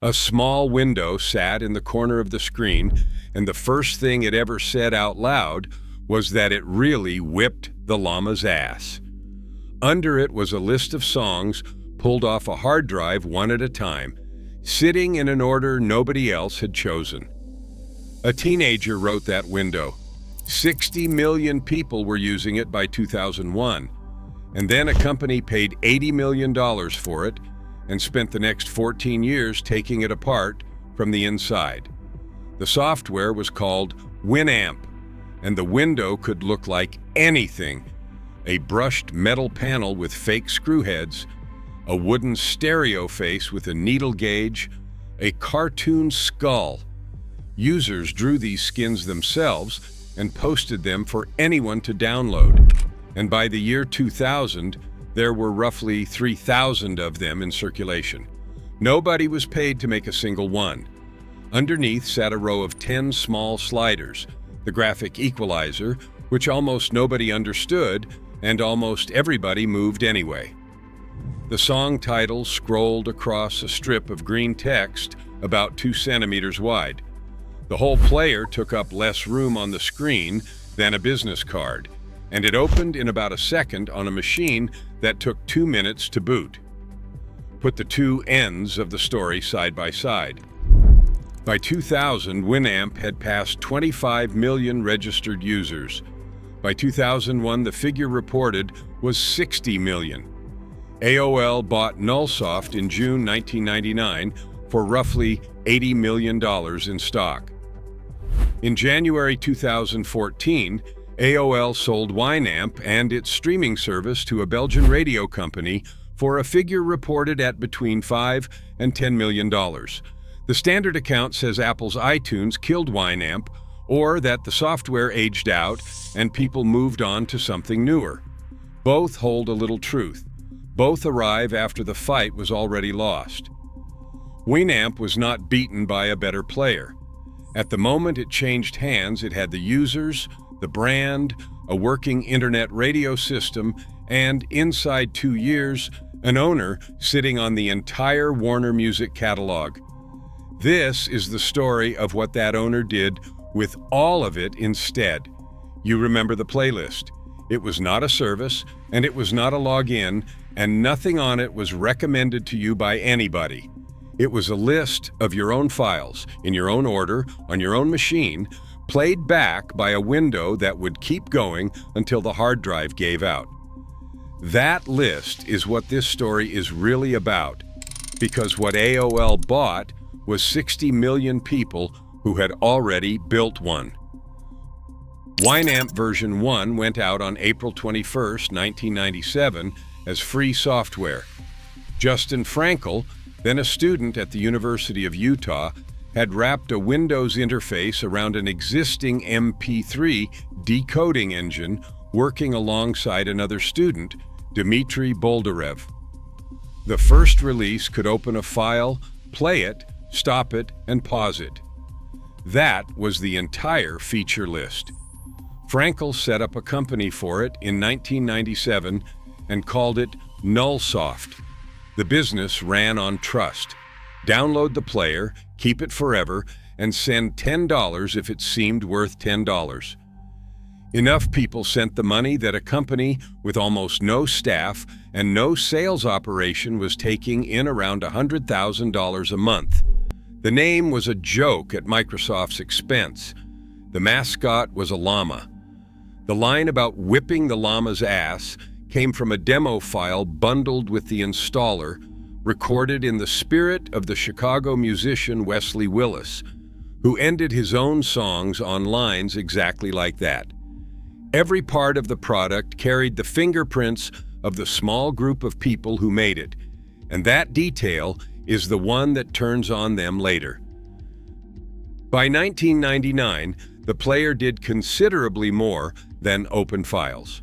A small window sat in the corner of the screen, and the first thing it ever said out loud was that it really whipped the llama's ass. Under it was a list of songs pulled off a hard drive one at a time, sitting in an order nobody else had chosen. A teenager wrote that window. 60 million people were using it by 2001, and then a company paid $80 million for it and spent the next 14 years taking it apart from the inside. The software was called Winamp, and the window could look like anything: a brushed metal panel with fake screw heads, a wooden stereo face with a needle gauge, a cartoon skull. Users drew these skins themselves and posted them for anyone to download, and by the year 2000, there were roughly 3,000 of them in circulation. Nobody was paid to make a single one. Underneath sat a row of 10 small sliders, the graphic equalizer, which almost nobody understood and almost everybody moved anyway. The song title scrolled across a strip of green text about 2 centimeters wide. The whole player took up less room on the screen than a business card, and it opened in about a second on a machine that took 2 minutes to boot. Put the two ends of the story side by side. By 2000, Winamp had passed 25 million registered users. By 2001, the figure reported was 60 million. AOL bought Nullsoft in June 1999 for roughly $80 million in stock. In January 2014, AOL sold Winamp and its streaming service to a Belgian radio company for a figure reported at between $5 and $10 million. The standard account says Apple's iTunes killed Winamp, or that the software aged out and people moved on to something newer. Both hold a little truth. Both arrive after the fight was already lost. Winamp was not beaten by a better player. At the moment it changed hands, it had the users, the brand, a working internet radio system, and inside 2 years, an owner sitting on the entire Warner Music catalog. This is the story of what that owner did with all of it instead. You remember the playlist. It was not a service, and it was not a login, and nothing on it was recommended to you by anybody. It was a list of your own files, in your own order, on your own machine, played back by a window that would keep going until the hard drive gave out. That list is what this story is really about, because what AOL bought was 60 million people who had already built one. Winamp version 1 went out on April 21, 1997 as free software. Justin Frankel, then a student at the University of Utah, had wrapped a Windows interface around an existing MP3 decoding engine working alongside another student, Dmitry Boldarev. The first release could open a file, play it, stop it, and pause it. That was the entire feature list. Frankel set up a company for it in 1997 and called it Nullsoft. The business ran on trust. Download the player, keep it forever, and send $10 if it seemed worth $10. Enough people sent the money that a company with almost no staff and no sales operation was taking in around $100,000 a month. The name was a joke at Microsoft's expense. The mascot was a llama. The line about whipping the llama's ass came from a demo file bundled with the installer, recorded in the spirit of the Chicago musician Wesley Willis, who ended his own songs on lines exactly like that. Every part of the product carried the fingerprints of the small group of people who made it, and that detail is the one that turns on them later. By 1999, the player did considerably more than open files.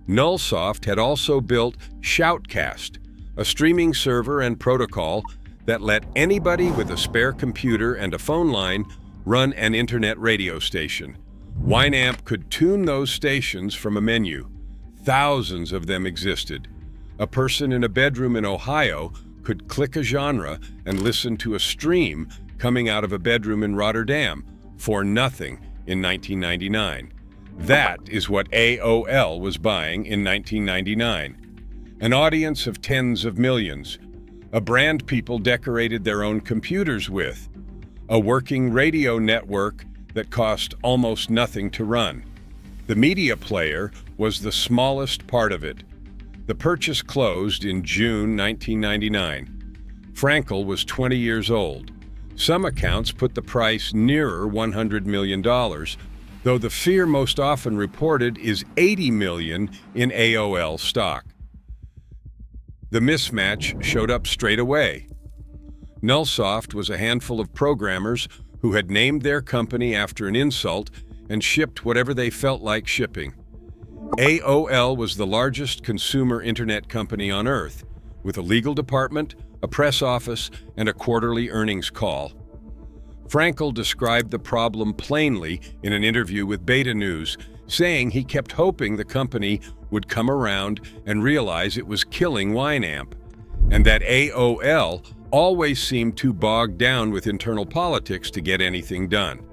Nullsoft had also built SHOUTcast, a streaming server and protocol that let anybody with a spare computer and a phone line run an internet radio station. Winamp could tune those stations from a menu. Thousands of them existed. A person in a bedroom in Ohio could click a genre and listen to a stream coming out of a bedroom in Rotterdam for nothing in 1999. That is what AOL was buying in 1999. An audience of tens of millions. A brand people decorated their own computers with. A working radio network that cost almost nothing to run. The media player was the smallest part of it. The purchase closed in June 1999. Frankel was 20 years old. Some accounts put the price nearer $100 million, though the fear most often reported is $80 million in AOL stock. The mismatch showed up straight away. Nullsoft was a handful of programmers who had named their company after an insult and shipped whatever they felt like shipping. AOL was the largest consumer internet company on Earth, with a legal department, a press office, and a quarterly earnings call. Frankel described the problem plainly in an interview with Beta News, saying he kept hoping the company would come around and realize it was killing Winamp, and that AOL always seemed too bogged down with internal politics to get anything done.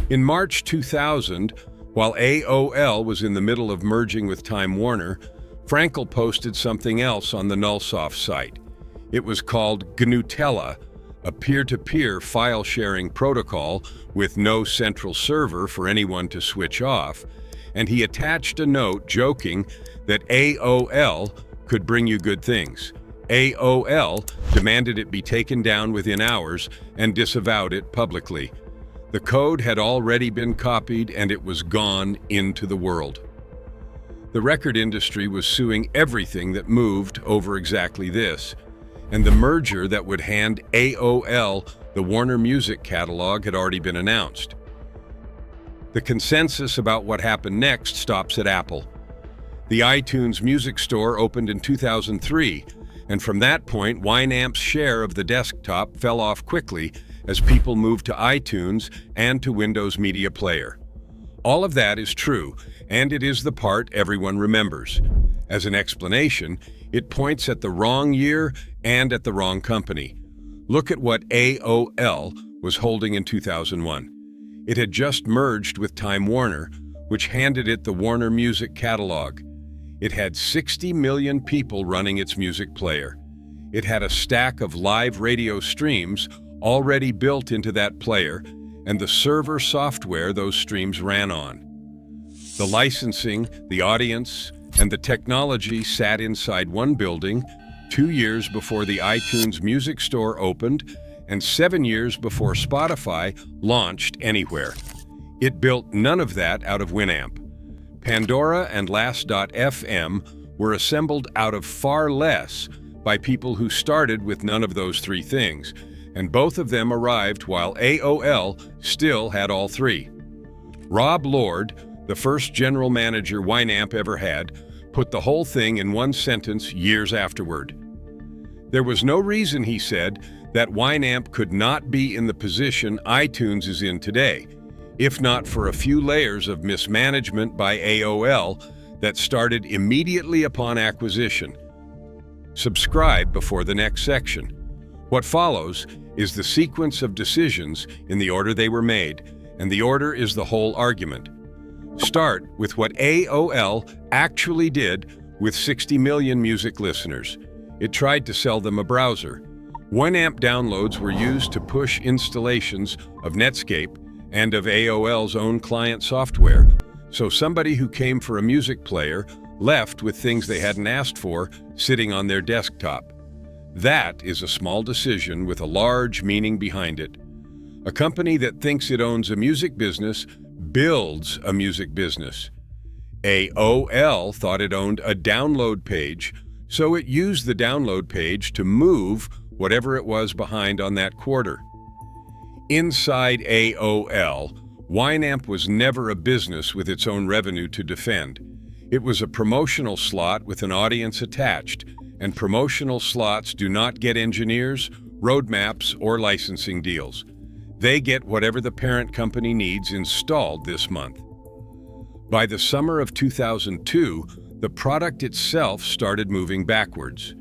In March 2000, while AOL was in the middle of merging with Time Warner, Frankel posted something else on the Nullsoft site. It was called Gnutella, a peer-to-peer file-sharing protocol with no central server for anyone to switch off, and he attached a note joking that AOL could bring you good things. AOL demanded it be taken down within hours and disavowed it publicly. The code had already been copied and it was gone into the world. The record industry was suing everything that moved over exactly this, and the merger that would hand AOL the Warner Music catalog had already been announced. The consensus about what happened next stops at Apple. The iTunes Music Store opened in 2003, and from that point, Winamp's share of the desktop fell off quickly as people moved to iTunes and to Windows Media Player. All of that is true, and it is the part everyone remembers. As an explanation, it points at the wrong year and at the wrong company. Look at what AOL was holding in 2001. It had just merged with Time Warner, which handed it the Warner Music catalog. It had 60 million people running its music player. It had a stack of live radio streams already built into that player, and the server software those streams ran on. The licensing, the audience, and the technology sat inside one building 2 years before the iTunes Music Store opened and 7 years before Spotify launched anywhere. It built none of that out of Winamp. Pandora and Last.fm were assembled out of far less by people who started with none of those three things, and both of them arrived while AOL still had all three. Rob Lord, the first general manager Winamp ever had, put the whole thing in one sentence years afterward. There was no reason, he said, that Winamp could not be in the position iTunes is in today, if not for a few layers of mismanagement by AOL that started immediately upon acquisition. Subscribe before the next section. What follows is the sequence of decisions in the order they were made, and the order is the whole argument. Start with what AOL actually did with 60 million music listeners. It tried to sell them a browser. Winamp downloads were used to push installations of Netscape and of AOL's own client software, so somebody who came for a music player left with things they hadn't asked for sitting on their desktop. That is a small decision with a large meaning behind it. A company that thinks it owns a music business builds a music business. AOL thought it owned a download page, so it used the download page to move whatever it was behind on that quarter. Inside AOL, Winamp was never a business with its own revenue to defend. It was a promotional slot with an audience attached, and promotional slots do not get engineers, roadmaps, or licensing deals. They get whatever the parent company needs installed this month. By the summer of 2002, the product itself started moving backwards.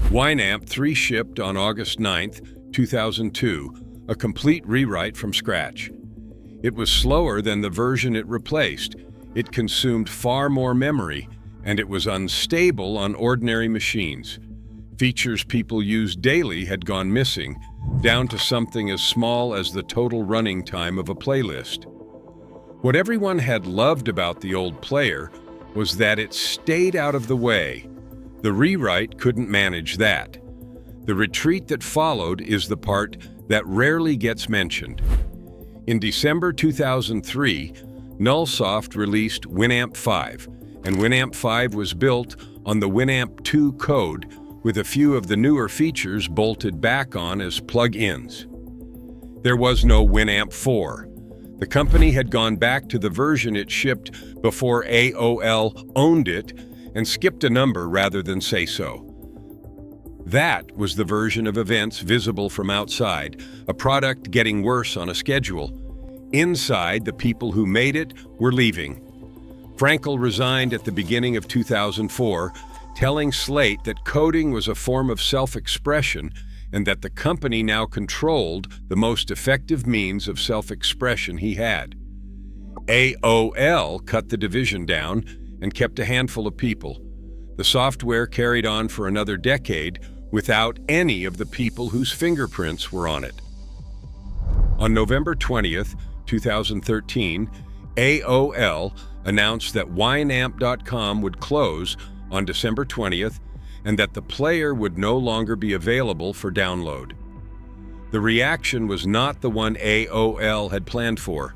Winamp 3 shipped on August 9, 2002, a complete rewrite from scratch. It was slower than the version it replaced. It consumed far more memory, and it was unstable on ordinary machines. Features people use daily had gone missing, down to something as small as the total running time of a playlist. What everyone had loved about the old player was that it stayed out of the way. The rewrite couldn't manage that. The retreat that followed is the part that rarely gets mentioned. In December 2003, Nullsoft released Winamp 5, and Winamp 5 was built on the Winamp 2 code with a few of the newer features bolted back on as plug-ins. There was no Winamp 4. The company had gone back to the version it shipped before AOL owned it and skipped a number rather than say so. That was the version of events visible from outside, a product getting worse on a schedule. Inside, the people who made it were leaving. Frankel resigned at the beginning of 2004, telling Slate that coding was a form of self-expression and that the company now controlled the most effective means of self-expression he had. AOL cut the division down and kept a handful of people. The software carried on for another decade without any of the people whose fingerprints were on it. On November 20th, 2013, AOL announced that Winamp.com would close on December 20th and that the player would no longer be available for download. The reaction was not the one AOL had planned for.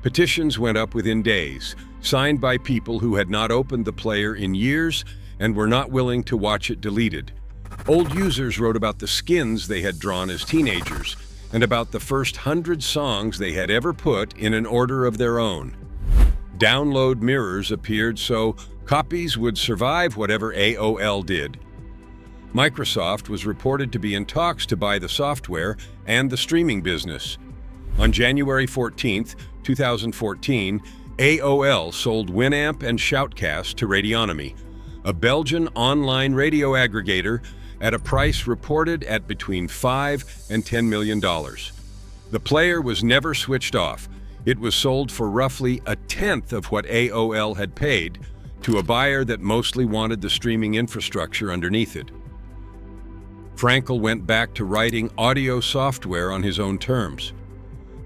Petitions went up within days, signed by people who had not opened the player in years and were not willing to watch it deleted. Old users wrote about the skins they had drawn as teenagers and about the first 100 songs they had ever put in an order of their own. Download mirrors appeared so copies would survive whatever AOL did. Microsoft was reported to be in talks to buy the software and the streaming business. On January 14, 2014, AOL sold Winamp and SHOUTcast to Radionomy, a Belgian online radio aggregator, at a price reported at between $5 and $10 million. The player was never switched off. It was sold for roughly a tenth of what AOL had paid to a buyer that mostly wanted the streaming infrastructure underneath it. Frankel went back to writing audio software on his own terms.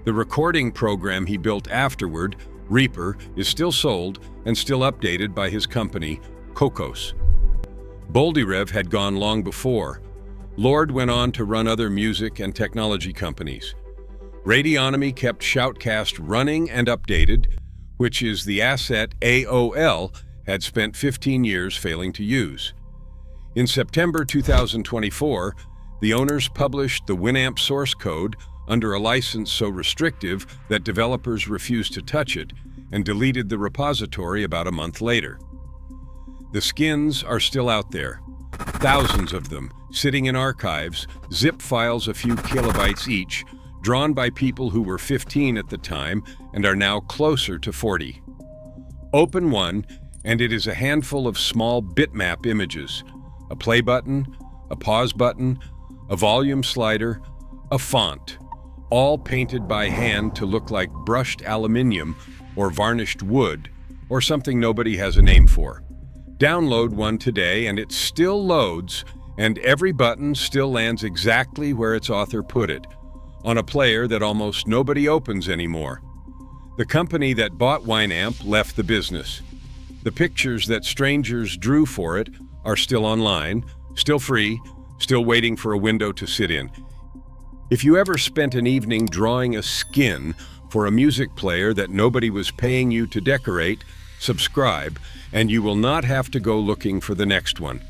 The recording program he built afterward, Reaper, is still sold and still updated by his company, Kokos. Boldyrev had gone long before. Lord went on to run other music and technology companies. Radionomy kept SHOUTcast running and updated, which is the asset AOL had spent 15 years failing to use. In September 2024, the owners published the Winamp source code under a license so restrictive that developers refused to touch it and deleted the repository about a month later. The skins are still out there, thousands of them, sitting in archives, zip files a few kilobytes each, drawn by people who were 15 at the time and are now closer to 40. Open one, and it is a handful of small bitmap images, a play button, a pause button, a volume slider, a font, all painted by hand to look like brushed aluminium or varnished wood, or something nobody has a name for. Download one today and it still loads, and every button still lands exactly where its author put it, on a player that almost nobody opens anymore. The company that bought Winamp left the business. The pictures that strangers drew for it are still online, still free, still waiting for a window to sit in. If you ever spent an evening drawing a skin for a music player that nobody was paying you to decorate, subscribe, and you will not have to go looking for the next one.